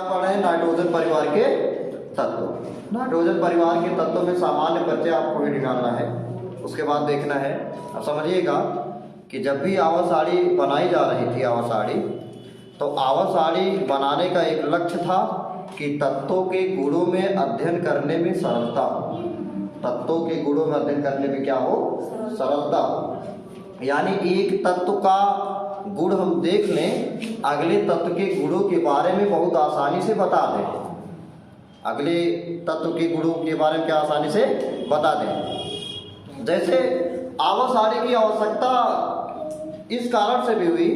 पढ़ रहे हैं नाइट्रोजन परिवार के तत्व। नाइट्रोजन परिवार के तत्वों में सामान्य परिचय आपको ही निकालना है, उसके बाद देखना है। अब समझिएगा कि जब भी आवासाड़ी बनाई जा रही थी आवासाड़ी, तो आवासाड़ी बनाने का एक लक्ष्य था कि तत्वों के गुणों में अध्ययन करने में सरलता हो। तत्वों के गुणों में अध्ययन करने में क्या हो? सरलता हो। यानी एक तत्व का गुण हम देख लें, अगले तत्व के गुणों के बारे में बहुत आसानी से बता दें। अगले तत्व के गुणों के बारे में क्या आसानी से बता दें। जैसे आवासाड़ी की आवश्यकता इस कारण से भी हुई,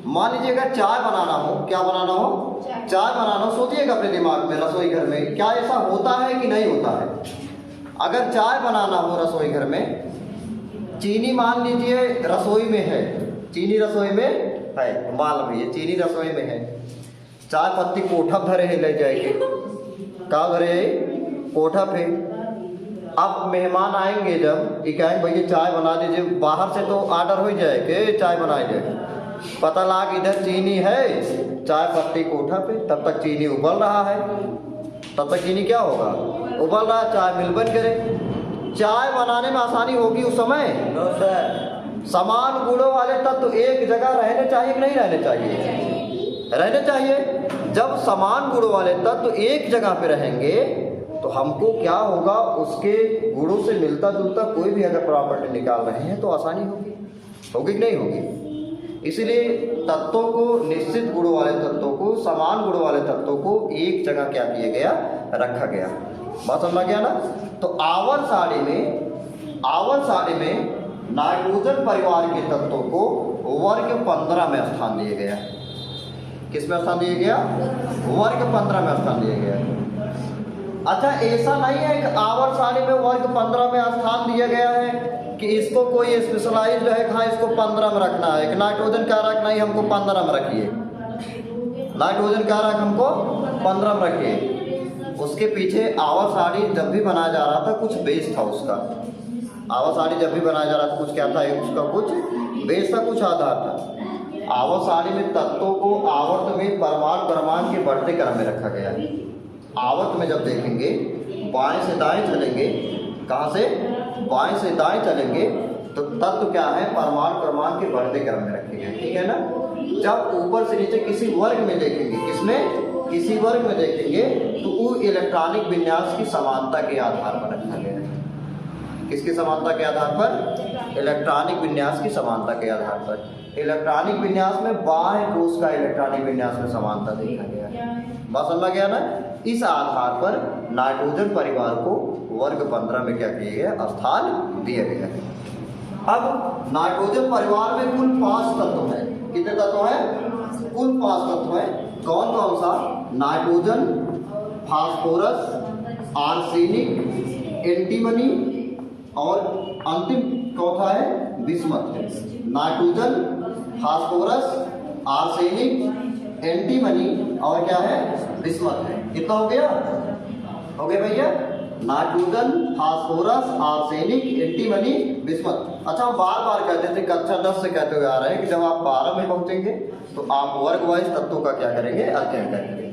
मान लीजिए अगर चाय बनाना हो, क्या बनाना हो? चाय बनाना हो। सोचिएगा अपने दिमाग में, रसोई घर में क्या ऐसा होता है कि नहीं होता है? अगर चाय बनाना हो रसोई घर में, चीनी मान लीजिए रसोई में है, चीनी रसोई में है, मान लीजिए चीनी रसोई में है, चाय पत्ती कोठा धरे है, ले जाएंगे कहाँ धरे है? कोठा पे। अब मेहमान आएंगे, जब ये कहेंगे भैया चाय बना दीजिए, बाहर से तो ऑर्डर हो जाए कि चाय बनाई जाए, पता लगा इधर चीनी है, चाय पत्ती कोठा पे, तब तक चीनी उबल रहा है, तब तक चीनी क्या होगा? उबल रहा, चाय मिल बन करे। चाय बनाने में आसानी होगी उस समय? No sir. समान गुणों वाले तत्व एक जगह रहने चाहिए कि नहीं रहने चाहिए? रहने चाहिए। जब समान गुणों वाले तत्व एक जगह पे रहेंगे तो हमको क्या होगा? उसके गुणों से मिलता जुलता कोई भी अगर प्रॉपर्टी निकाल रहे हैं तो आसानी होगी। होगी कि नहीं होगी? इसीलिए तत्वों को, निश्चित गुणों वाले तत्वों को, समान गुणों वाले तत्वों को एक जगह क्या किया गया? रखा गया। बात समझ गया ना? तो आवर्त सारणी में नाइट्रोजन परिवार के तत्वों को वर्ग 15 में स्थान दिया गया। किस में स्थान दिया गया? वर्ग 15 में स्थान दिया गया। अच्छा, ऐसा नहीं है कि आवर्त सारणी में वर्ग 15 में स्थान दिया गया है कि इसको कोई स्पेशलाइज है, हाँ इसको 15 में रखना है, कि नाइट्रोजन कारक नहीं हमको 15 में रखिए, नाइट्रोजन कारक हमको 15 में रखिए। उसके पीछे आवर्त सारणी जब भी बनाया जा रहा था कुछ बेस था उसका। आवर्त सारणी जब भी बनाया जा रहा था कुछ क्या था? उसका कुछ बेस था, कुछ आधार था। आवर्त सारणी में तत्वों को आवर्त में परमाणु क्रमांक के बढ़ते क्रम में रखा गया। आवर्त में जब देखेंगे बाएं से दाएं चलेंगे, कहाँ से? बाएं से दाएं चलेंगे, तो तत्व क्या है? परमाणु क्रमांक के बढ़ते क्रम में रखे गए, ठीक है ना? जब ऊपर से नीचे किसी वर्ग में देखेंगे, किसमें? किसी वर्ग में देखेंगे तो वो इलेक्ट्रॉनिक विन्यास की समानता के आधार पर रखा गया है। किसकी समानता के आधार पर? इलेक्ट्रॉनिक विन्यास की समानता के आधार पर। इलेक्ट्रॉनिक विन्यास में बाह्य कोश का इलेक्ट्रॉनिक विन्यास में समानता देखा गया। बात समझ गया ना? इस आधार पर नाइट्रोजन परिवार को वर्ग 15 में क्या किया गया? स्थान दिया गया है। अब नाइट्रोजन परिवार में कुल 5 तत्व हैं। कितने तत्व हैं? कुल 5 तत्व हैं। कौन कौन सा? नाइट्रोजन, फास्फोरस, आर्सेनिक, एंटीमनी और अंतिम चौथा है bismuth. Nitrogen, phosphorus, arsenic, antimony और क्या है? बिस्मथ है। कितना हो गया? हो गया भैया? Nitrogen, phosphorus, arsenic, antimony, bismuth. अच्छा, हम बार बार कहते थे, कक्षा 10 से कहते हुए आ रहे हैं कि जब आप 12 में पहुंचेंगे तो आप वर्ग वाइज तत्वों का क्या करेंगे? अध्ययन करेंगे।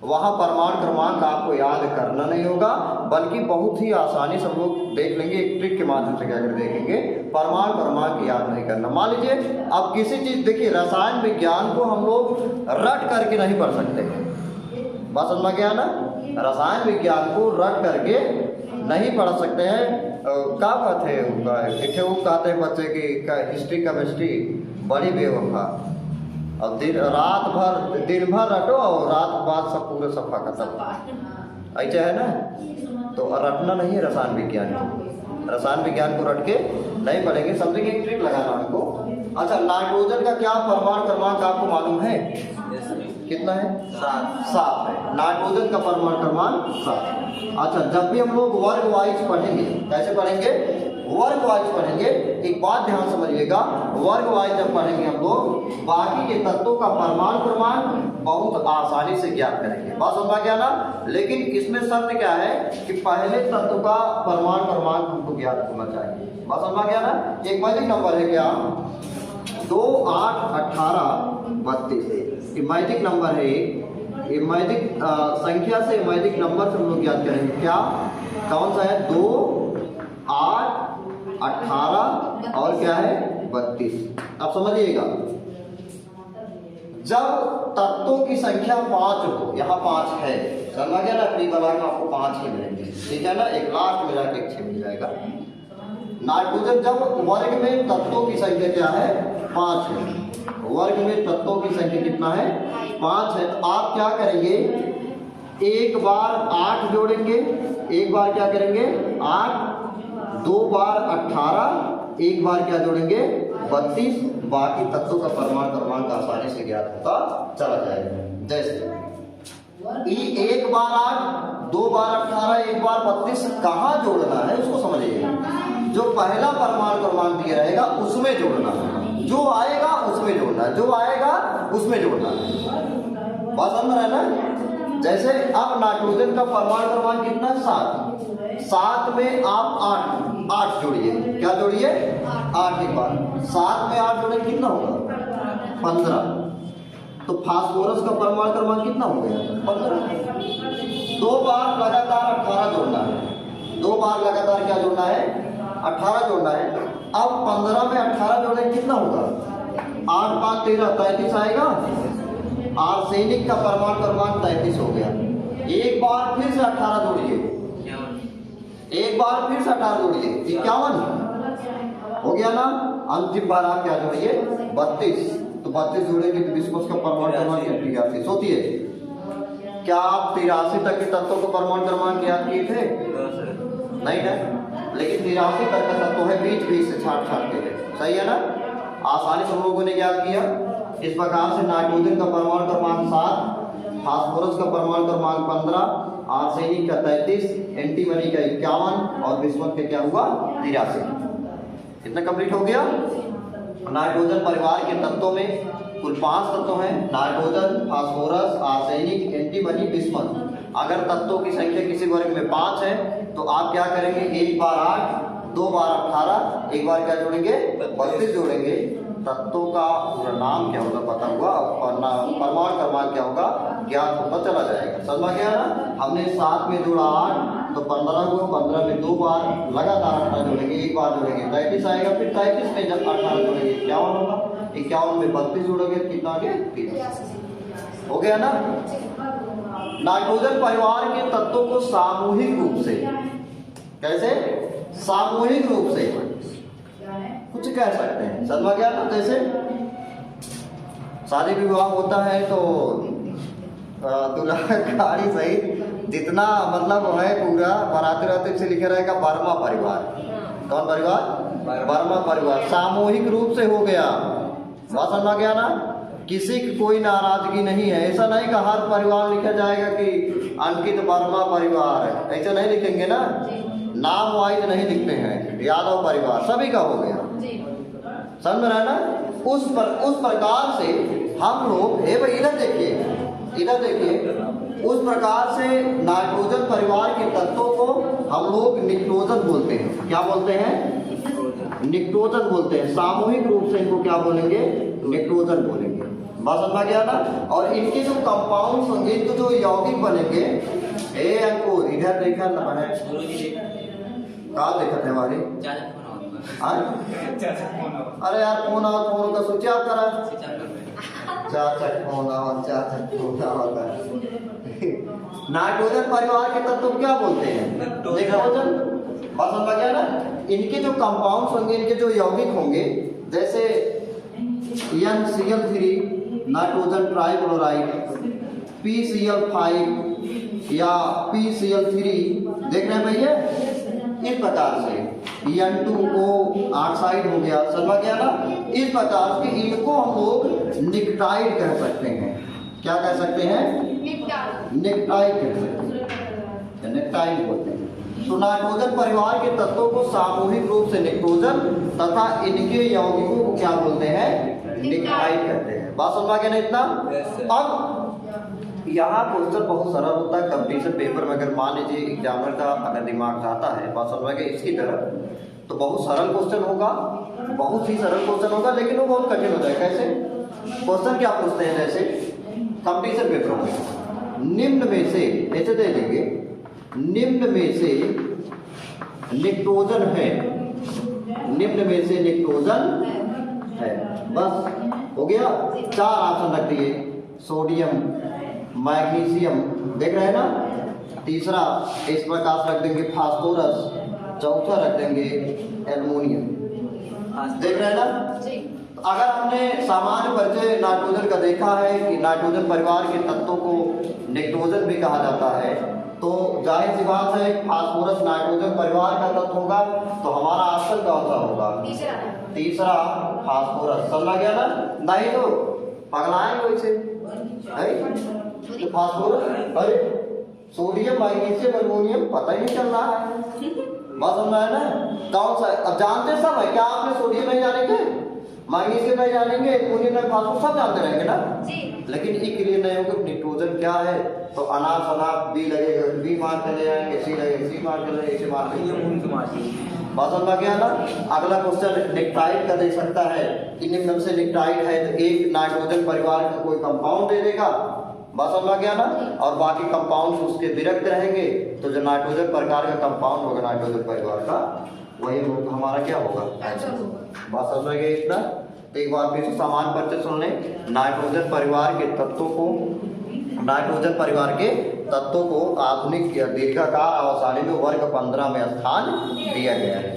वहाँ परमाणु क्रमांक आपको याद करना नहीं होगा, बल्कि बहुत ही आसानी से हम लोग देख लेंगे, एक ट्रिक के माध्यम से क्या कर देखेंगे। परमाणु क्रमांक याद नहीं करना। मान लीजिए अब किसी चीज, देखिए रसायन विज्ञान को हम लोग रट करके नहीं पढ़ सकते। बात समझ में गया ना? रसायन विज्ञान को रट करके नहीं पढ़ सकते हैं। क्या बात है? वो कहते हैं बच्चे की हिस्ट्री केमिस्ट्री बड़ी बेवफा, और रात भर दिन भर रटो और रात बाद सब पूरे सफा खत्म, ऐसा है ना? तो रटना नहीं है रसायन विज्ञान को। रसायन विज्ञान को रट के नहीं पढ़ेंगे, समझेंगे। एक ट्रिक लगाना हमको। अच्छा, नाइट्रोजन का क्या परमाणु क्रमांक आपको मालूम है? कितना है? 7 है। नाइट्रोजन का परमाणु क्रमांक 7। अच्छा, जब भी हम लोग वर्ग वाइज पढ़ेंगे, कैसे पढ़ेंगे? वर्ग वाइज पढ़ेंगे। एक बात ध्यान समझिएगा, वर्ग वाइज जब पढ़ेंगे हम लोग बाकी के तत्वों का परमाणु क्रमांक बहुत आसानी से ज्ञात करेंगे। बात समझ गया ना? लेकिन इसमें शर्त क्या है कि पहले तत्व का परमाणु क्रमांक हमको ज्ञात होना चाहिए। बात समझ गया ना? एक मैजिक नंबर है क्या? 2, 8, 18, 32 मैजिक नंबर है। इमैजिक संख्या से इमैजिक नंबर से हम लोग याद करेंगे। क्या कौन सा है? 2, 8, 18 और क्या है? 32। अब समझिएगा, जब तत्वों की संख्या 5 हो, यहाँ 5 है, समझ गया ना? प्री बना के आपको 5 ही मिलेंगे, ठीक है ना? एक लास्ट मिला के 6 मिल जाएगा। नाइट्रोजन जब वर्ग में तत्वों की संख्या क्या है? 5 है। वर्ग में तत्वों की संख्या कितना है? 5 है। तो आप क्या करेंगे? एक बार 8 जोड़ेंगे, एक बार क्या करेंगे? 8, 2 बार 18, एक बार क्या जोड़ेंगे? 32। बाकी तत्वों का परमाणु क्रमांक आसानी से ज्ञात होता चला जाएगा। जैसे एक बार 8, 2 बार 18, एक बार 32 कहाँ जोड़ना है उसको समझिएगा। जो पहला परमाणु क्रमांक दिया रहेगा उसमें जोड़ना है, जो आएगा उसमें जोड़ना है, जो आएगा उसमें जोड़ना है। बात समझ रहे ना? जैसे अब नाइट्रोजन का परमाणु क्रमांक कितना है? 7। 7 में आप 8 जोड़िए। क्या जोड़िए? 8 एक बार। 7 में 8 जोड़े कितना होगा? 15। तो फास्फोरस का परमाणु क्रमांक कितना हो गया? 15। 2 बार लगातार 18 जोड़ना है। 2 बार लगातार क्या जोड़ना है? 18 जोड़ना है। अब 15 में 18 जोड़े कितना होगा? 8, 5, 13, 33 आएगा। आर्सेनिक का परमाणु क्रमांक 33 हो गया। एक बार फिर से 18 जोड़िए, एक बार फिर से 18 जोड़िए, 51 हो गया ना? अंतिम बार आप क्या जोड़िए? 32। तो 32 जोड़ेंगे तो विस्कोस का परमाणु क्रमांक 83 होती है। क्या आप 83 तक के तत्वों को परमाणु क्रमांक याद किए थे? नहीं ना? लेकिन 83 तक का तत्व है, बीच बीच से छाट के है, सही है ना? आसानी से हम लोगों ने याद किया। इस प्रकार से नाइट्रोजन का परमाणु क्रमांक 7, फास्फोरस का परमाणु क्रमांक 15, आर्सेनिक का 33, एंटीमनी का 51 और विस्मत का क्या हुआ? 83। कितना कंप्लीट हो गया? नाइट्रोजन परिवार के तत्वों में कुल 5 तत्व हैं। Nitrogen, phosphorus, arsenic, antimony, bismuth. अगर तत्वों की संख्या किसी वर्ग में 5 है तो आप क्या करेंगे? एक बार 8, 2 बार 18, एक बार क्या जोड़ेंगे? 32 जोड़ेंगे। तत्वों का पूरा नाम क्या होगा पता हुआ, परमाणु क्रमांक क्या होगा ज्ञात होता चला जाएगा। समझ गया ना? हमने 7 में जोड़ा 8 तो 15 हुआ। 15 में 2 बार लगातार 18 जोड़ेंगे, एक बार जोड़ेंगे 33 आएगा। फिर 33 में जब 18 जोड़ेंगे 51 होगा। 51 में 32 जोड़ोगे कितना आ गया? 83 हो गया ना? नाइट्रोजन परिवार के तत्वों को सामूहिक रूप से, कैसे? सामूहिक रूप से कुछ कह सकते हैं। समझ गया ना? जैसे शादी विवाह होता है तो दूल्हा गाड़ी सहित जितना मतलब है पूरा बाराती राती से लिखे रहेगा वर्मा परिवार। कौन परिवार? वर्मा परिवार। सामूहिक रूप से हो गया। बात समझ गया ना? किसी की कोई नाराजगी नहीं है। ऐसा नहीं कि हर परिवार लिखा जाएगा कि अंकित वर्मा परिवार है, ऐसा नहीं लिखेंगे ना? नाम वाइज नहीं लिखते हैं। यादव परिवार सभी का हो गया। समझ रहे ना? उस प्रकार से हम लोग भाई इधर देखिए, उस प्रकार से नाइट्रोजन परिवार के तत्वों को हम लोग निक्टोजन बोलते हैं। क्या बोलते हैं? निक्टोजन बोलते हैं। सामूहिक रूप से इनको क्या बोलेंगे? निक्टोजन बोलेंगे। बात समझ गया ना? और इनके जो कंपाउंड्स होंगे, इनको जो यौगिक बनेंगे, ए अंकुर इधर देखा ना है? कहाँ देखा थे हमारी? अरे यार फोन आओ, फोन का स्विच ऑफ करा। चाचा फोन आओ, चाचा फोन आओ। नाइट्रोजन परिवार के तत्व क्या बोलते हैं? निक्टोजन। बात समझ गया ना? इनके जो कंपाउंड्स होंगे, इनके जो यौगिक होंगे, जैसे NCl3 नाइट्रोजन ट्राइक्लोराइड, PCl5 या PCl3 देख रहे हैं भैया? इस प्रकार से N2O ऑक्साइड हो गया। समझ गया ना? इस प्रकार से इनको हम लोग निक्टाइड कह सकते हैं। क्या कह सकते हैं? निक्टाइड कह सकते हैं। निक्टाइड बोलते हैं। तो नाइट्रोजन परिवार के तत्वों को सामूहिक रूप से निक्टोजन तथा इनके यौगिकों को क्या बोलते हैं? निक्टाइड कहते हैं। बात समझ गया ना इतना? अब यहाँ क्वेश्चन बहुत सरल होता है। कंपटीशन पेपर में अगर मान लीजिए एग्जामिनर का अगर दिमाग जाता है, बात समझ गए, इसकी तरफ तो बहुत सरल क्वेश्चन होगा, बहुत ही सरल क्वेश्चन होगा, लेकिन वो बहुत कठिन होता है। कैसे? क्वेश्चन क्या पूछते हैं? जैसे कंपटीशन पेपर में निम्न में से, ऐसे दे देंगे, निम्न में से निट्रोजन है, निम्न में से निट्रोजन है। बस हो गया। 4 ऑप्शन रख दिए, सोडियम, मैग्नीशियम, देख रहे हैं ना। तीसरा इस प्रकार रख देंगे फास्फोरस, चौथा रख देंगे एल्युमिनियम, देख रहे हैं ना। अगर हमने सामान्य परिचय नाइट्रोजन का देखा है कि नाइट्रोजन परिवार के तत्वों को निट्रोजन भी कहा जाता है, तो जाहिर सी बात है फास्फोरस नाइट्रोजन परिवार का तत्व होगा, तो हमारा ऑप्शन कौन सा होगा? तीसरा फास्फोरस। समझ गया ना? नहीं तो पगलाएंगे वैसे तो फास्फोरस, अरे सोडियम, मैग्नीशियम, एल्युमिनियम पता ही नहीं चल रहा है। बात समझ है ना? कौन सा? अब जानते सब है क्या? आपने सोडियम नहीं जानेंगे, मैग्नीशियम नहीं जानेंगे, एल्युमिनियम नहीं, फास्फोरस सब जानते रहेंगे ना, लेकिन एक क्लियर नहीं होगा निट्रोजन क्या है। तो अनाप शनाप बी लगेगा, बी मार चले जाएंगे, सी लगेगा, सी मार चले जाएंगे, सी मार बात समझ गया ना। अगला क्वेश्चन निट्राइड का दे सकता है कि निम्न से निट्राइड है तो एक नाइट्रोजन परिवार का कोई कंपाउंड दे देगा, बात समझ गया ना, और बाकी कंपाउंड उसके विरक्त रहेंगे, तो जो नाइट्रोजन प्रकार का कंपाउंड होगा नाइट्रोजन परिवार का, वही हमारा क्या होगा? बात समझ गए इतना। एक बार फिर से समान परिचय सुन लें। नाइट्रोजन परिवार के तत्वों को, नाइट्रोजन परिवार के तत्वों को आधुनिक दीर्घाकार आवर्सानी में वर्ग 15 में स्थान दिया गया है।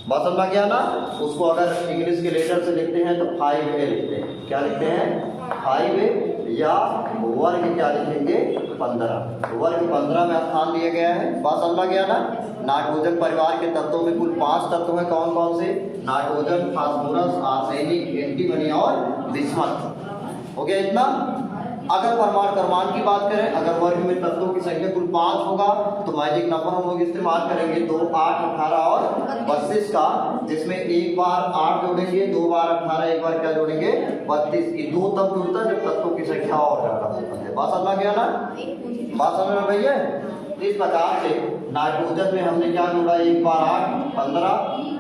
बात समझ गया ना। उसको अगर इंग्लिश के लेटर से लिखते हैं तो 5A लिखते हैं। क्या लिखते हैं? 5A, या वर्ग क्या लिखेंगे? 15। वर्ग 15 में स्थान दिया गया है। बात समझ गया ना। नाइट्रोजन परिवार के तत्वों में कुल 5 तत्व हैं। कौन कौन से? नाइट्रोजन, फास्फोरस, आर्सेनिक, एंटीमनी और बिस्मथ। हो गया इतना। अगर परमाणु क्रमांक की बात करें, अगर वर्ग में तत्वों की संख्या कुल 5 होगा तो मैजिक नंबर हम लोग इस्तेमाल करेंगे 2, 8, 18 और 32 का, जिसमें एक बार 8 जोड़ेंगे, 2 बार 18, एक बार क्या जोड़ेंगे? 32। ये 2 तब जुड़ता है जब तत्वों की संख्या और ज्यादा होता है। बात समझ गया ना? बात समझ में भैया? इस प्रकार से नाइट्रोजन में हमने क्या जोड़ा? एक बार 8, 15,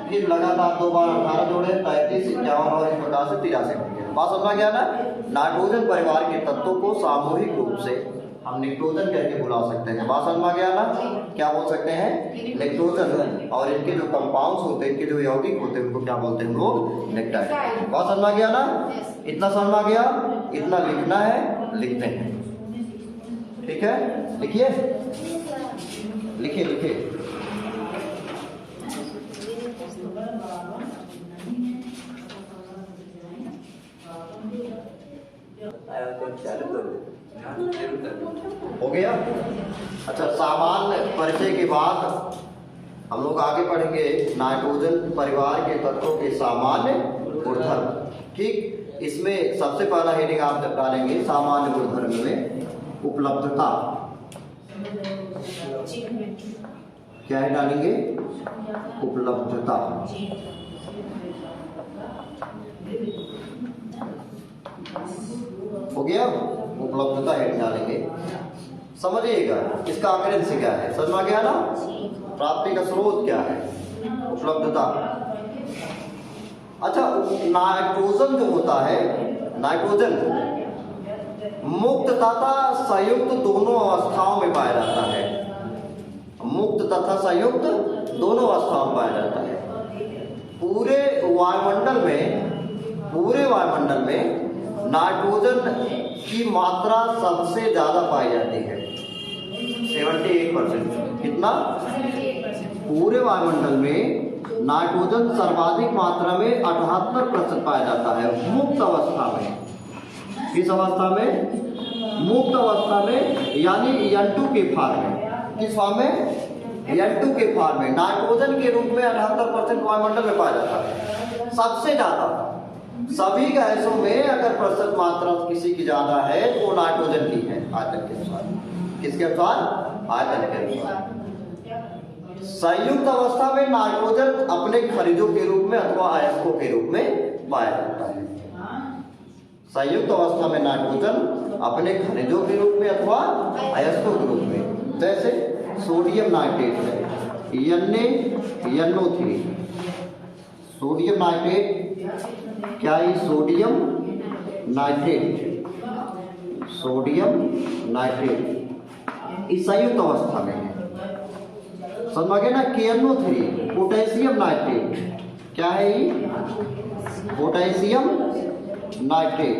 फिर लगातार 2 बार 18 जोड़े, 33, 51 और इस प्रकार से 83। बात समझ गया ना। नाइट्रोजन परिवार के तत्वों को सामूहिक रूप से हम निट्रोजन करके बुला सकते हैं। बात समझ गया ना। क्या बोल सकते हैं? निट्रोजन। और इनके जो कंपाउंड्स होते हैं, इनके जो यौगिक होते हैं, उनको क्या बोलते हैं हम लोग? नेक्टाइड। बात समझ गया ना। इतना समझ गया। इतना लिखना है, लिखते हैं। ठीक है, लिखिए, लिखिए, लिखिए। हो गया। अच्छा, सामान्य परिचय के बाद हम लोग आगे बढ़ेंगे नाइट्रोजन परिवार के तत्वों के सामान्य गुणधर्म। ठीक, इसमें सबसे पहला हेडिंग आप जब डालेंगे सामान्य गुणधर्म में उपलब्धता, क्या है डालेंगे? उपलब्धता। हो गया। उपलब्धता हेड डालेंगे। समझिएगा इसका आकलन से क्या है, समझ में गया ना। प्राप्ति का स्रोत क्या है? उपलब्धता। अच्छा, नाइट्रोजन जो होता है, नाइट्रोजन मुक्त तथा संयुक्त दोनों अवस्थाओं में पाया जाता है। मुक्त तथा संयुक्त दोनों अवस्थाओं में पाया जाता है। पूरे वायुमंडल में नाइट्रोजन की मात्रा सबसे ज्यादा पाई जाती है, 78%। कितना? पूरे वायुमंडल में नाइट्रोजन सर्वाधिक मात्रा में 78% पाया जाता है मुक्त अवस्था में। किस अवस्था में? मुक्त अवस्था में, यानी N2 के फॉर्म में। किस फॉर्म में? N2 के फॉर्म में नाइट्रोजन के रूप में 78% वायुमंडल में पाया जाता है। सबसे ज्यादा सभी गैसों में अगर प्रतिशत मात्रा किसी की ज्यादा है तो नाइट्रोजन की है, आयतन के अनुसार। किसके अनुसार? आयतन के अनुसार। संयुक्त अवस्था में नाइट्रोजन अपने खनिजों के रूप में अथवा अयस्कों के रूप में पाया जाता है। संयुक्त अवस्था में नाइट्रोजन अपने खनिजों के रूप में अथवा अयस्कों के रूप में, जैसे सोडियम नाइट्रेट है, NaNO3। सोडियम नाइट्रेट क्या है? Sodium nitrate, sodium nitrate. इस संयुक्त अवस्था में है। समझ गए ना। KNO3 पोटेशियम नाइट्रेट, क्या है ये? पोटेशियम नाइट्रेट,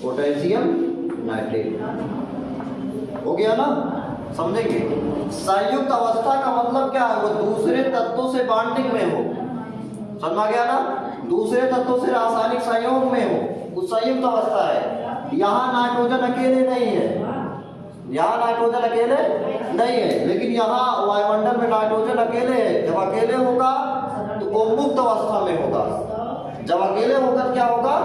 पोटेशियम नाइट्रेट हो गया ना, समझेंगे। संयुक्त अवस्था का मतलब क्या है? वो दूसरे तत्वों से बॉन्डिंग में हो, समझ गया ना, दूसरे तत्वों से रासायनिक संयोग में हो, वो संयुक्त अवस्था है। यहाँ नाइट्रोजन अकेले नहीं है, यहाँ नाइट्रोजन अकेले नहीं है, लेकिन यहाँ वायुमंडल में नाइट्रोजन अकेले है। जब अकेले होगा तो वो मुक्त अवस्था में होगा, जब अकेले होगा क्या होगा?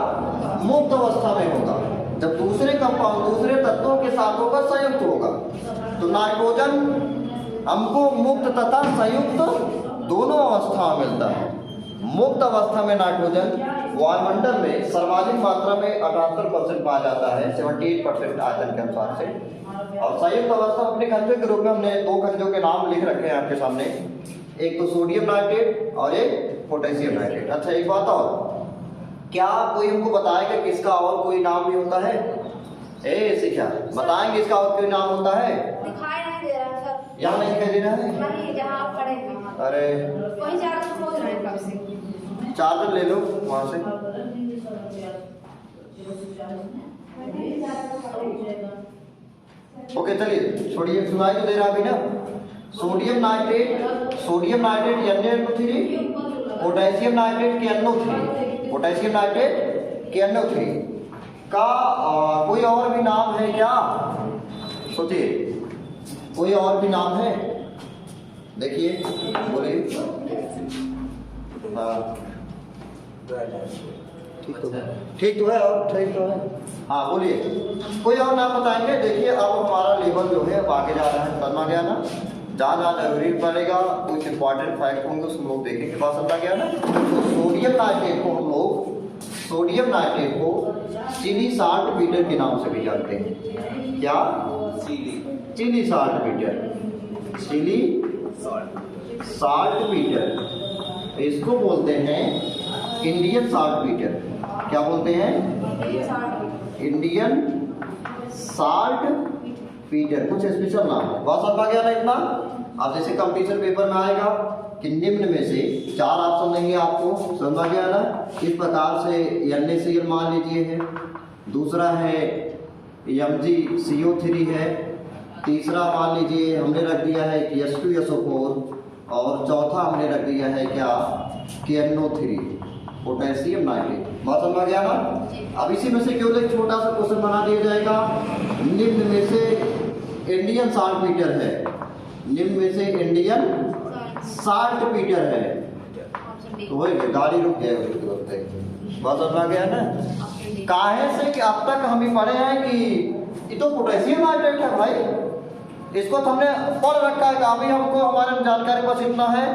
मुक्त अवस्था में होगा। जब दूसरे कंपाउंड दूसरे तत्वों के साथ होगा संयुक्त होगा। तो नाइट्रोजन हमको मुक्त तथा संयुक्त दोनों अवस्था में मिलता है। मुक्त अवस्था में नाइट्रोजन वायुमंडल में सर्वाधिक मात्रा में 78% पाया जाता है, 78% आयतन के अनुसार से। और संयुक्त अवस्था अपने खनिजों के रूप में हमने दो खनिजों के नाम लिख रखे हैं आपके सामने, एक तो सोडियम नाइट्रेट और एक पोटेशियम नाइट्रेट। अच्छा एक बात और, क्या कोई हमको बताएगा कि इसका और कोई नाम भी होता है? ऐसे क्या बताएंगे इसका और कोई नाम होता है? दिखाई नहीं दे रहा सर, यहाँ नहीं दिखाई दे रहा है। नहीं, जहाँ आप खड़े हैं। अरे वहीं चार्जर खोज रहे हैं कब से। चार्जर ले लो वहां से। ओके चलिए छोड़िए, सुनाई तो दे रहा अभी ना। Sodium nitrate NaN3, potassium nitrate KNO3, potassium nitrate KNO3 का कोई और भी नाम है क्या? सोचिए, कोई और भी नाम है? देखिए बोलिए। हाँ ठीक तो है और ठीक तो है। हाँ बोलिए, कोई और नाम बताएंगे? देखिए अब हमारा लेवल जो है अब आगे जा रहा है, समझ गया ना। जहाँ जहाँ जरूरी पड़ेगा कुछ इंपॉर्टेंट फैक्ट होंगे उसको लोग देखेंगे, बात समझ गया ना। तो सोडियम नाइट्रेट को हम लोग चिली साल्ट बीटर के नाम से भी जानते हैं। क्या? Chile saltpetre, Chile saltpetre. इसको बोलते हैं इंडियन साल्ट बीटर। क्या बोलते हैं? Indian saltpetre. कुछ स्पेशल नाम है, बात समझ गया ना इतना। अब जैसे कंपटीशन पेपर में आएगा कि निम्न में से 4 ऑप्शन देंगे आपको, समझ गया ना। इस प्रकार से NaCl मान लीजिए है, दूसरा है MgCO3 है, तीसरा मान लीजिए हमने रख दिया है कि H2SO4, और चौथा हमने रख दिया है क्या? KNO3, potassium nitrate. बात समझ गया ना। अब इसी में से क्यों एक छोटा सा क्वेश्चन बना दिया जाएगा, निम्न में से इंडियन साल्ट बीटर है, निम्न में से इंडियन साल्ट बीटर है, तो वही गाड़ी रुक जाएगी। बात समझ गया ना। काहे से कि अब तक हम ही पढ़े हैं कि ये तो पोटेशियम नाइट्रेट है भाई, इसको तो हमने पढ़ रखा है। अभी हमको हमारे जानकारी बस इतना है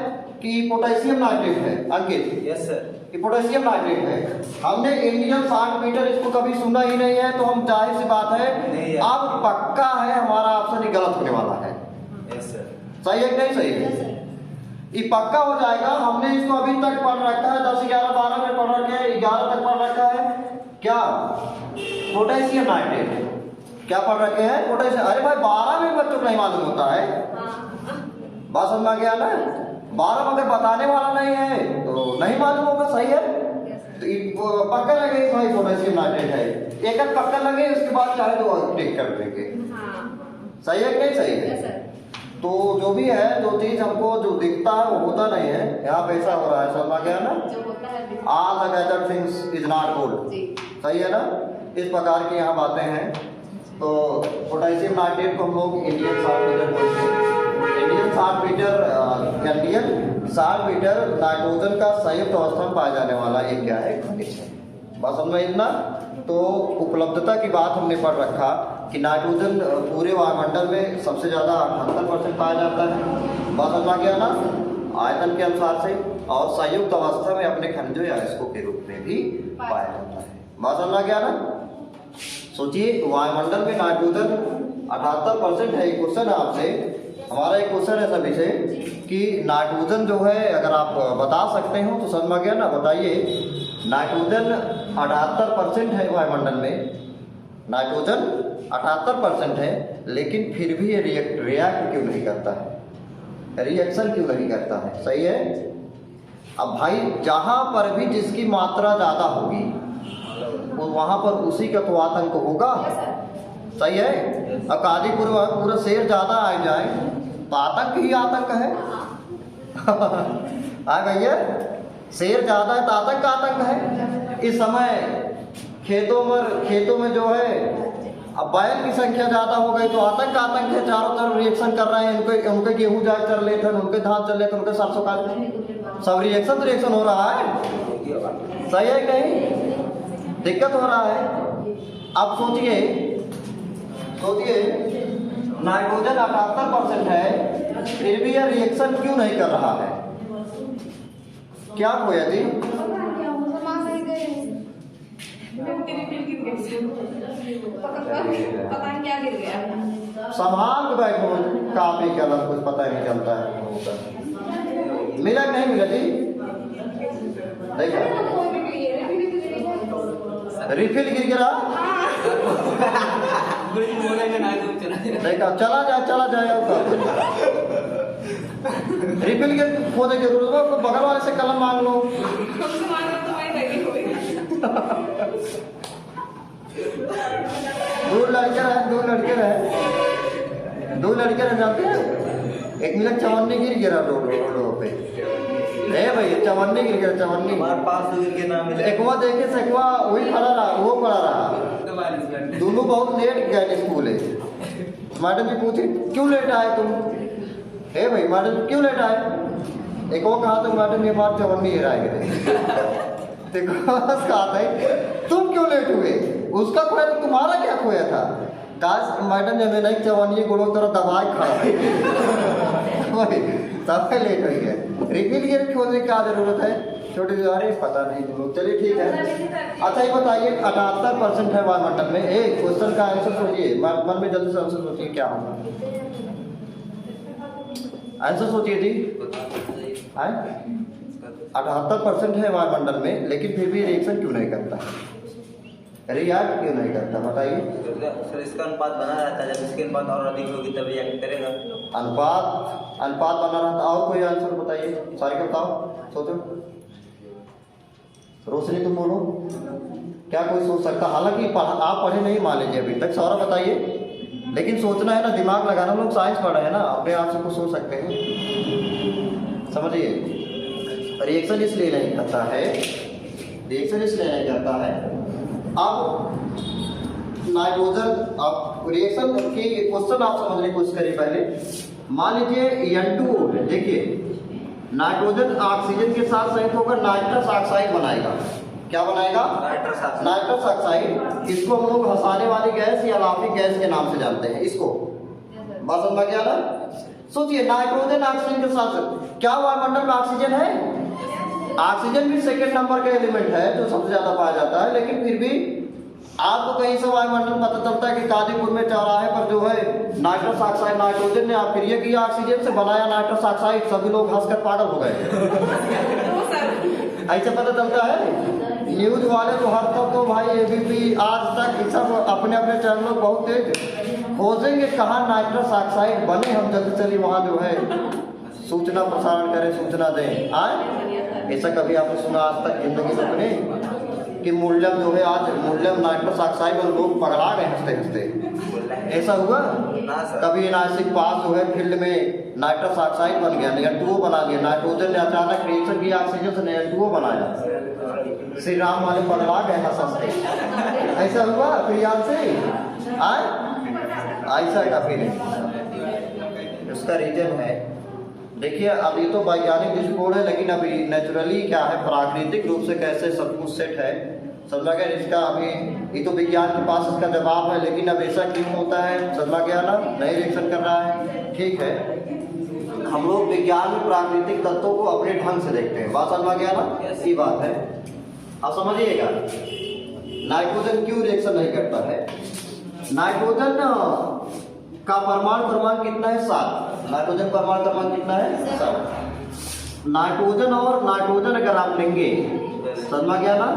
कि पोटेशियम नाइट्रेट है। अंकित, यस सर, कि पोटेशियम नाइट्रेट है। हमने इंडियन साल्ट बीटर इसको कभी सुना ही नहीं है, तो हम जाहिर सी बात है अब पक्का है हमारा ऑप्शन ही गलत होने वाला है। यस सर, सही है कि नहीं सही है? ये पक्का हो जाएगा। हमने इसको अभी तक पढ़ रखा है, 10, 11, 12 में पढ़ रखे हैं, 11 तक पढ़ रखा है। क्या? Potassium nitrate. क्या पढ़ रखे हैं? पोटेशियम। अरे भाई 12 में बच्चों को नहीं मालूम होता है, बात समझ में गया ना। 12 अगर बताने वाला नहीं है तो नहीं मालूम होगा, सही है। तो पक्का लगे भाई पोटेशियम नाइट्रेट है, एक पक्का लगे, उसके बाद चाहे तो टिक कर देंगे। सही है कि नहीं सही है? तो जो भी है, जो चीज हमको जो दिखता है वो होता नहीं है, यहाँ पे ऐसा हो रहा है, समझ गया ना। All the other things is not good, सही है ना। इस प्रकार की यहाँ बातें हैं। तो पोटेशियम नाइट्रेट को हम लोग इंडियन साल्ट बीटर बोलते हैं। इंडियन साल्ट बीटर नाइट्रोजन का संयुक्त अवस्था में पाया जाने वाला एक क्या है? खनिज है। बस समझ में इतना। तो उपलब्धता की बात हमने पढ़ रखा कि नाइट्रोजन पूरे वायुमंडल में सबसे ज़्यादा 78% पाया जाता है, बात समझ गया ना, आयतन के अनुसार से। और संयुक्त अवस्था में अपने खनिजों या अयस्कों के रूप में भी पाया जाता है, बात समझ गया ना। सोचिए वायुमंडल में नाइट्रोजन 78% है। एक क्वेश्चन है आपसे, हमारा एक क्वेश्चन है सभी से कि नाइट्रोजन जो है अगर आप बता सकते हो तो समझ गया ना, बताइए। नाइट्रोजन 78% है वायुमंडल में, नाइट्रोजन 78% है, लेकिन फिर भी ये रिएक्ट क्यों नहीं करता है, रिएक्शन क्यों नहीं करता है? सही है। अब भाई जहां पर भी जिसकी मात्रा ज्यादा होगी वहां पर उसी का तो आतंक होगा। सही है। अब कादीपुर पूरा शेर ज्यादा आ जाए तो आतंक ही आतंक है। आए भैया, शेर ज्यादा है तो आतंक है। इस समय खेतों में जो है अब बैल की संख्या ज्यादा हो गई तो आतंक है। चारों तरफ रिएक्शन कर रहे हैं, उनके गेहूं जाग चल लेते हैं, उनके धान चल लेते हैं, उनके सरसों का सब रिएक्शन हो रहा है। सही है कहीं दिक्कत हो रहा है। अब सोचिए नाइट्रोजन 78% है, फिर भी यह रिएक्शन क्यों नहीं कर रहा है? क्या खोया जी? पता नहीं क्या गिर गया। संभाल के बैठो, काफी कलर कुछ पता ही नहीं चलता है। मिला कि नहीं मिला जी? देखा रिफिल गिर गिरा। देखा चला जाए रिफिल के खोजने की जरूरत है, बगल वाले से कलम मांग लो। दो लड़के रहे जानते हैं। एक मिला चवन्नी गिरा रोड पे। भैया चवन्नी गिर गया, चवन्नी के नाम एक देखे सेकवा वही वो पड़ा रहा। दोनों बहुत लेट गए स्कूल है। मैडम जी पूछी क्यों लेट आए तुम? भाई मैडम क्यों लेट आए? एक वो कहा तो मैडम ये बात चवन्नी गिरा कहा तुम क्यों लेट हुए? उसका खोया तो तुम्हारा क्या खोया था? काश मैडम ने नहीं चवन्नी गुड़ों तरह दबाए खड़ा तब लेट हुई है। रिफिल गिर खोजने की क्या जरूरत है? छोटी अरे पता नहीं तुम लोग, चलिए ठीक है। अच्छा ये बताइए 78% है वायुमंडल में। एक क्वेश्चन का आंसर सोचिए, मन में जल्दी से आंसर सोचिए क्या होगा। आंसर सोचिए जी। 78% है वायुमंडल में, लेकिन फिर भी रिएक्शन क्यों नहीं करता? रिएक्ट क्यों नहीं करता बताइए? सर इसका अनुपात बना रहता है, जब इसके अनुपात और अधिक होगी तब रिएक्ट करेगा। अनुपात बना रहता। और कोई आंसर बताइए, सारे का बताओ, सोचो। रोशनी तुम बोलो, क्या कोई सोच सकता? हालांकि आप पढ़े नहीं मान लीजिए अभी तक, सारा बताइए, लेकिन सोचना है ना, दिमाग लगाना। लोग साइंस पढ़ रहे हैं ना, अपने आप से कुछ सोच सकते हैं। समझिए, रिएक्शन इसलिए नहीं करता है, अब नाइट्रोजन, अब रिएक्शन की क्वेश्चन आप समझने की कोशिश करिए। पहले मान लीजिए N2O है, देखिए नाइट्रोजन ऑक्सीजन के साथ संयुक्त होकर नाइट्रस ऑक्साइड बनाएगा। क्या बनाएगा? Nitrous oxide. इसको हम लोग हंसाने वाली गैस या लाफिंग गैस के नाम से जानते हैं। इसको बात समझ में क्या ना? सोचिए नाइट्रोजन ऑक्सीजन के साथ, क्या वायुमंडल में ऑक्सीजन है? ऑक्सीजन भी सेकंड नंबर का एलिमेंट है जो सबसे ज्यादा पाया जाता है, लेकिन फिर भी आपको कहीं से वायुमंडल पता चलता है कि कादीपुर में चौराहे पर जो है नाइट्रस ऑक्साइड, नाइट्रोजन ने आप फिर ये किया ऑक्सीजन से बनाया नाइट्रस ऑक्साइड, सभी लोग हंसकर पागल हो गए। ऐसे पता चलता है। न्यूज वाले तो हर तक तो भाई एबीपी आज तक सब अपने अपने चैनलों बहुत तेज खोजेंगे कहाँ नाइट्रस ऑक्साइड बने, हम जल्दी चलिए वहाँ जो है सूचना प्रसारण करें, सूचना दें। आए ऐसा कभी आपने सुना आज तक जिंदगी में अपने कि मूल्यम जो है, आज मूल्यम नाइट्रस ऑक्साइड और लोग पगड़ा गए हंसते हंसते? ऐसा हुआ कभी? नासिक पास जो है फील्ड में नाइट्रस ऑक्साइड बन गया, N2O बना दिया। नाइट्रोजन ने अचानक रिएक्शन किया ऑक्सीजन से, N2O बनाया। श्री राम वाले पगड़ा गए हंसते। ऐसा हुआ फिर याद से ऐसा का फिर उसका रीजन है। देखिए अब ये तो वैज्ञानिक दृष्टिकोण है, लेकिन अभी नेचुरली क्या है, प्राकृतिक रूप से कैसे सब कुछ सेट है, समझा गया? इसका अभी ये तो विज्ञान के पास इसका जवाब है, लेकिन अब ऐसा क्यों होता है समझा गया ना? नहीं रिएक्शन कर रहा है। ठीक है, हम लोग विज्ञान में प्राकृतिक तत्वों को अपने ढंग से देखते हैं। बात समझा गया ना? ऐसी बात है। अब समझिएगा नाइट्रोजन क्यों रिएक्शन नहीं करता है। नाइट्रोजन का परमाणु क्रमांक कितना है? 7। नाइट्रोजन परमाणु क्रमांक कितना है? 7। नाइट्रोजन और नाइट्रोजन अगर आप लेंगे, समझ गया ना,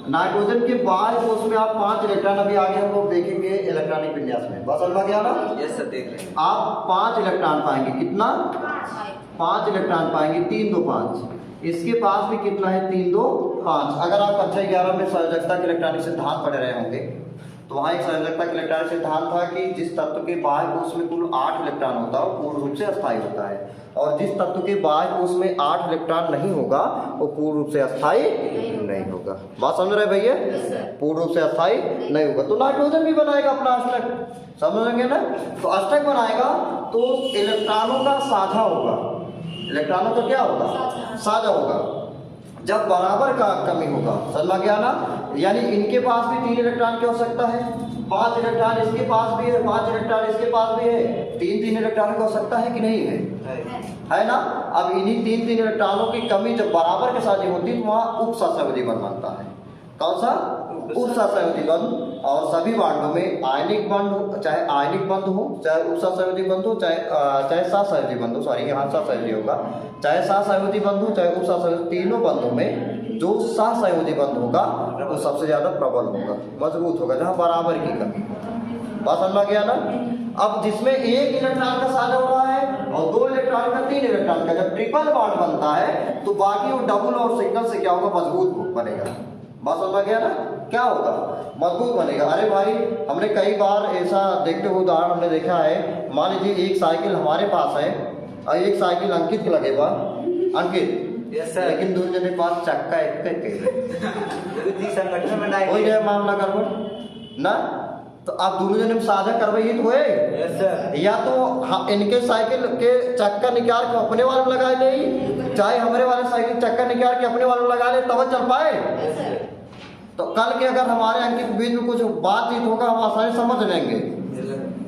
नाइट्रोजन के बाहर कोष में आप 5 इलेक्ट्रॉन, अभी आगे हम लोग देखेंगे इलेक्ट्रॉनिक विन्यास में, बस समझ गया ना। यस सर, देख रहे हैं। आप 5 इलेक्ट्रॉन पाएंगे, कितना 5 इलेक्ट्रॉन पाएंगे, 3 2 5। इसके पास भी कितना है, 3 2 5। अगर आप कक्षा 11 में संयोजकता के इलेक्ट्रॉनिक सिद्धांत पढ़ रहे होंगे तो वहाँ एक संयोजकता के इलेक्ट्रॉनिक सिद्धांत था कि जिस तत्व के बाह्य कोष में कुल 8 इलेक्ट्रॉन होता है वो पूर्ण रूप से अस्थायी होता है, और जिस तत्व के बाह्य कोष में 8 इलेक्ट्रॉन नहीं होगा वो पूर्ण रूप से अस्थायी नहीं होगा। बात समझ रहे भैया, पूर्ण रूप से अस्थायी नहीं होगा। तो नाइट्रोजन भी बनाएगा अपना अष्टक, समझेंगे ना। तो अष्टक बनाएगा तो इलेक्ट्रॉनों का साझा होगा, इलेक्ट्रॉनों का क्या होगा, साझा होगा। जब बराबर का कमी होगा, समझ गया ना, यानी इनके पास भी 3 इलेक्ट्रॉन की आवश्यकता है, 5 इलेक्ट्रॉन इसके पास भी है, 5 इलेक्ट्रॉन इसके पास भी है, 3 इलेक्ट्रॉन की आवश्यकता है कि नहीं है, है ना। अब इन्हीं 3 इलेक्ट्रॉनों की कमी जब बराबर के साथ होती है तो वहाँ उपसहसंयोजी बंध बनता है। कौन सा, उपसहसंयोजी बंध। और सभी बांडों में आयनिक बंध हो, चाहे आयनिक बंध हो, चाहे उपसहसंयोजी बंध हो, चाहे सहसंयोजी बंध हो, सॉरी यहाँ सहसंयोजी होगा, चाहे सहसंयोजी बंध हो चाहे उपसहसंयोजी, तीनों बंधों में जो सहसंयोजी बंध होगा वो सबसे ज्यादा प्रबल होगा, मजबूत होगा, जहाँ बराबर की कमी। बात समझ गया ना। अब जिसमें 1 इलेक्ट्रॉन का साझा हो रहा है और 2 इलेक्ट्रॉन का, 3 इलेक्ट्रॉन का, जब ट्रिपल बॉन्ड बनता है तो बाकी वो डबल और सिंगल से क्या होगा, मजबूत बनेगा। बात समझ गया ना, क्या होगा, मजबूत बनेगा। अरे भाई हमने कई बार ऐसा देखते हुए उदाहरण हमने देखा है, मान लीजिए एक साइकिल हमारे पास है और एक साइकिल अंकित के लगेगा, अंकित यस सर, लेकिन दोनों जने पास चक्का एक संगठन में हो जाए मामला गड़बड़ ना, तो आप दोनों जने में साझा करवाइए तो होए। यस सर, या तो इनके साइकिल के चक्का निकाल के अपने वाले में लगा ले, चाहे हमारे वाले साइकिल चक्का निकाल के अपने वाले में लगा ले, तब चल पाए। तो कल के अगर हमारे अंकित के बीच में कुछ बातचीत होगा हम आसानी समझ लेंगे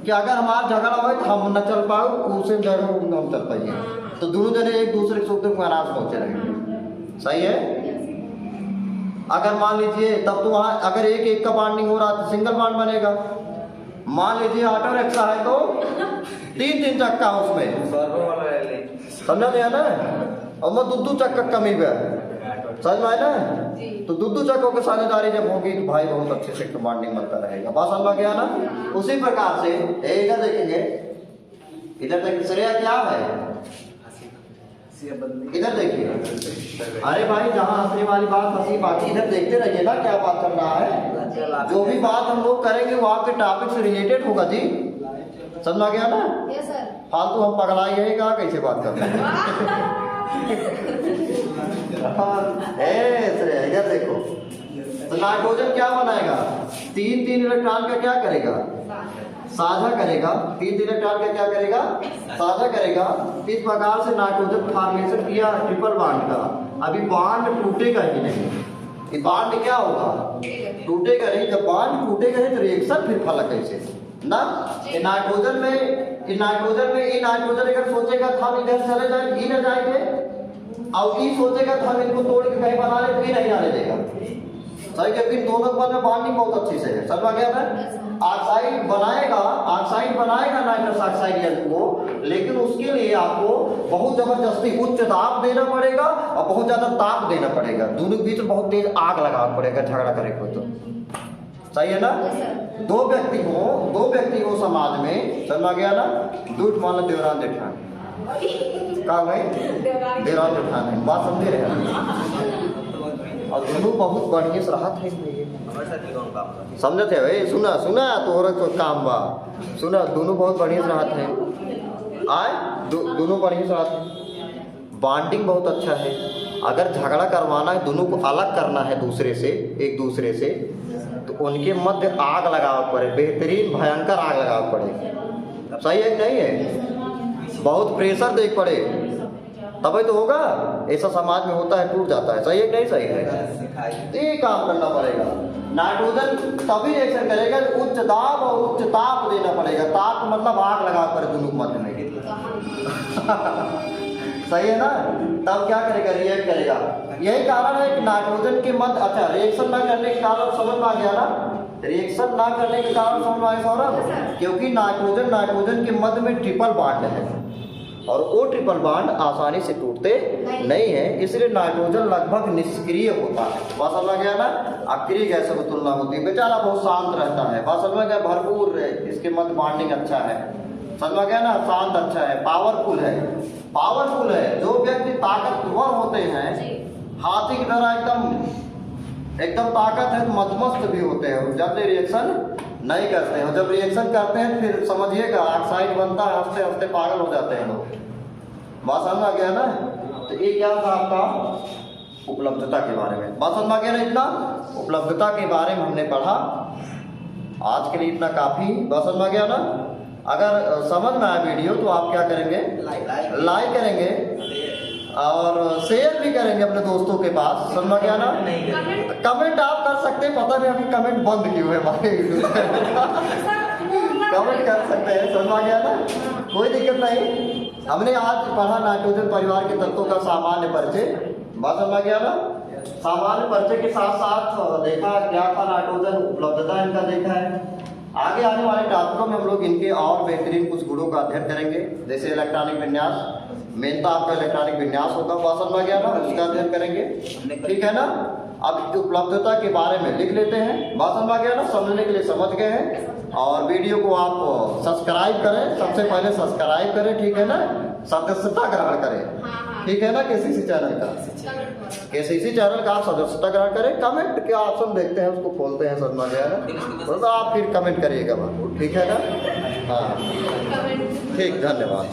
कि अगर हमारा झगड़ा हो तो हम न चल पाओ, उसे जगह हम चल पाइए, तो दोनों जने एक दूसरे के सुख में आराम पहुंचे रहेंगे। सही है। अगर मान लीजिए तब तो वहां अगर एक का बॉन्डिंग हो रहा तो सिंगल बॉन्ड बनेगा। मान लीजिए ऑटो रिक्शा है तो 3 चक्का उसमें, समझा दिया ना, और मैं 2 चक्का कमी पे समझ में आए ना। तो 2 चक्कों की साझेदारी जब होगी तो भाई बहुत अच्छे से बॉन्डिंग बनता रहेगा। बात समझ गया ना। उसी प्रकार से इधर देखेंगे, इधर देखिए श्रेया क्या है, इधर देखिए। अरे भाई जहाँ हंसने वाली बात हंसी, बाकी इधर देखते रहिए ना क्या बात चल रहा है। जो भी बात हम लोग करेंगे वो आपके टॉपिक से रिलेटेड होगा जी, समझ गया ना। Yes sir. फालतू हम पगला ही है, कहाँ कैसे बात कर रहे हैं। इधर देखो, तो नाइट्रोजन क्या बनाएगा, 3 इलेक्ट्रॉन का क्या करेगा, साझा करेगा। 3 इलेक्ट्रॉन का क्या करेगा, साझा करेगा। इस प्रकार से नाइट्रोजन फॉर्मेशन किया ट्रिपल बॉन्ड का। अभी बॉन्ड टूटेगा ही नहीं, ये बॉन्ड क्या होगा, टूटेगा नहीं। जब बॉन्ड टूटेगा नहीं तो रिएक्शन फिर फलक कैसे ना। नाइट्रोजन में ये नाइट्रोजन अगर सोचेगा था हम इधर चले जाए, ई न जाएंगे, और ई सोचेगा था हम इनको तोड़ के कहीं बना ले, भी नहीं जाने देगा। सही, क्योंकि दोनों के बॉन्डिंग बहुत अच्छी से है। समझ गया ना। ऑक्साइड बनाएगा नाइट्रस ऑक्साइड यंत्र को, लेकिन उसके लिए आपको बहुत जबरदस्ती उच्च दाब देना पड़ेगा और बहुत ज्यादा ताप देना पड़ेगा। दोनों के बीच में बहुत तेज आग लगाना पड़ेगा झगड़ा करे को। तो सही है ना। 2 व्यक्ति हो समाज में, समझ गया ना। दूध मान लो देवरान जेठान का भाई, देवरान जेठान है, बात समझे रहे। और दोनों बहुत बढ़िया से राहत है, समझते भाई। सुना तोहरा तो काम बा, सुना दोनों बहुत बढ़िया से राहत है, दोनों बढ़िया से राहत है। बॉन्डिंग बहुत अच्छा है। अगर झगड़ा करवाना है, दोनों को अलग करना है एक दूसरे से, तो उनके मध्य आग लगाना पड़े, बेहतरीन भयंकर आग लगाना पड़े। सही है कि नहीं है, बहुत प्रेशर देख पड़े तभी तो होगा। ऐसा समाज में होता है, टूट जाता है। सही है कि नहीं सही है, ये काम करना पड़ेगा। नाइट्रोजन तभी रिएक्शन करेगा, उच्च दाब और उच्च ताप देना पड़ेगा। ताप मतलब आग लगा कर दोनों मध्य में सही है ना। तब क्या करेगा, रिएक्ट करेगा। यही कारण है कि नाइट्रोजन के मध्य, अच्छा रिएक्शन ना करने के कारण समझ में आ गया ना, रिएक्शन ना करने के कारण समझ में आया सौरभ, क्योंकि नाइट्रोजन के मध्य में ट्रिपल बॉन्ड है। और O ट्रिपल बॉन्ड आसानी से टूटते नहीं है, इसलिए नाइट्रोजन लगभग निष्क्रिय होता है। बात समझ में गया ना। अक्रिय गैसों की तुलना होती है, बेचारा बहुत शांत रहता है। बात समझ में गया, भरपूर है, इसके मध्य बॉन्डिंग अच्छा है, समझ में गया ना, शांत अच्छा है, पावरफुल है, पावरफुल है। जो व्यक्ति ताकतवर होते हैं, हाथी की तरह एकदम ताकत है, तो मदमस्त भी होते हैं, जल्दी रिएक्शन नहीं करते हैं। और जब रिएक्शन करते हैं फिर समझिएगा ऑक्साइड बनता है, हंसते हंसते पागल हो जाते हैं लोग। बात समझ में गया ना। तो ये क्या था आपका उपलब्धता के बारे में, बात समझ में गया ना। इतना उपलब्धता के बारे में हमने पढ़ा, आज के लिए इतना काफी। बात समझ में गया ना। अगर समझ में आया वीडियो तो आप क्या करेंगे, लाइक करेंगे और शेयर भी करेंगे अपने दोस्तों के पास, समझ में गया ना। कमेंट आप कर सकते हैं, पता नहीं अभी कमेंट बंद क्यों है हमारे कमेंट कर सकते हैं, समझ में गया ना, कोई दिक्कत नहीं। हमने आज पढ़ा नाइट्रोजन परिवार के तत्वों का सामान्य परिचय, बात समझ में गया ना। सामान्य परिचय के साथ साथ देखा क्या था, नाइट्रोजन उपलब्धता इनका देखा है। आगे आने वाले टॉपिकों में हम लोग इनके और बेहतरीन कुछ गुणों का अध्ययन करेंगे, जैसे इलेक्ट्रॉनिक विन्यास, मेन तो आपका इलेक्ट्रॉनिक विन्यास होगा, बात समझ में गया ना, उसका अध्ययन करेंगे, ठीक है ना। अब उपलब्धता के बारे में लिख लेते हैं, बात समझ में गया ना, समझने के लिए समझ गए हैं। और वीडियो को आप सब्सक्राइब करें, सबसे पहले सब्सक्राइब करें, ठीक है ना, सदस्यता ग्रहण करें, ठीक है ना, केसीसी चैनल का, केसीसी चैनल का आप सदस्यता ग्रहण करें। कमेंट के ऑप्शन देखते हैं, उसको खोलते हैं, समझ में गया ना, तो आप फिर कमेंट करिएगा, ठीक है ना। हाँ ठीक, धन्यवाद।